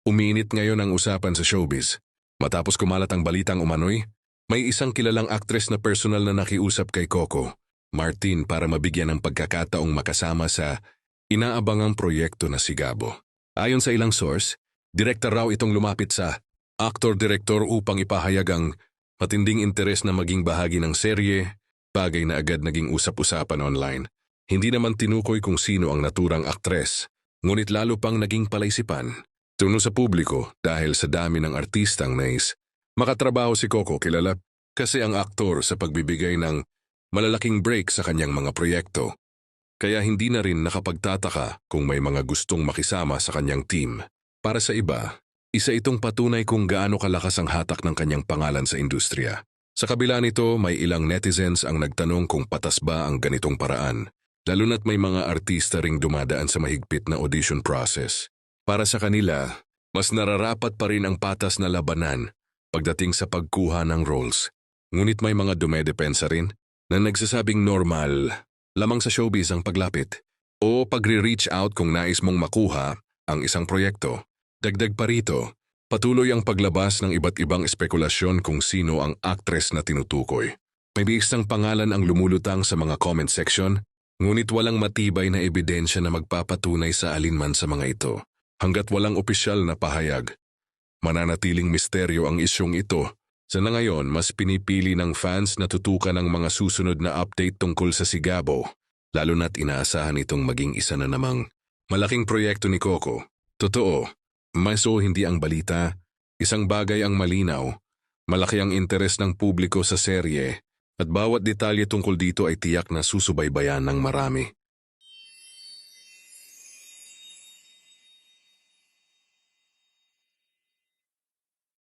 Uminit ngayon ang usapan sa showbiz. Matapos kumalat ang balitang umano'y, may isang kilalang aktres na personal na nakiusap kay Coco Martin para mabigyan ng pagkakataong makasama sa inaabangang proyekto na Sigabo. Ayon sa ilang source, direkta raw itong lumapit sa aktor-direktor upang ipahayag ang matinding interes na maging bahagi ng serye, bagay na agad naging usap-usapan online. Hindi naman tinukoy kung sino ang naturang aktres, ngunit lalo pang naging palaisipan. Tuno sa publiko dahil sa dami ng artistang nais makatrabaho si Coco, kilala kasi ang aktor sa pagbibigay ng malalaking break sa kanyang mga proyekto. Kaya hindi na rin nakapagtataka kung may mga gustong makisama sa kanyang team. Para sa iba, isa itong patunay kung gaano kalakas ang hatak ng kanyang pangalan sa industriya. Sa kabila nito, may ilang netizens ang nagtanong kung patas ba ang ganitong paraan, lalo na't may mga artista ring dumadaan sa mahigpit na audition process. Para sa kanila, mas nararapat pa rin ang patas na labanan pagdating sa pagkuha ng roles. Ngunit may mga dumedepensa rin na nagsasabing normal lamang sa showbiz ang paglapit o pagre-reach out kung nais mong makuha ang isang proyekto. Dagdag pa rito, patuloy ang paglabas ng iba't ibang espekulasyon kung sino ang aktres na tinutukoy. May isang pangalan ang lumulutang sa mga comment section, ngunit walang matibay na ebidensya na magpapatunay sa alinman sa mga ito. Hanggat walang opisyal na pahayag, mananatiling misteryo ang isyong ito. Sa ngayon, mas pinipili ng fans na tutukan ang mga susunod na update tungkol sa Sigabo, lalo na't inaasahan itong maging isa na namang malaking proyekto ni Coco. Totoo, maso hindi ang balita, isang bagay ang malinaw, malaki ang interes ng publiko sa serye, at bawat detalye tungkol dito ay tiyak na susubaybayan ng marami.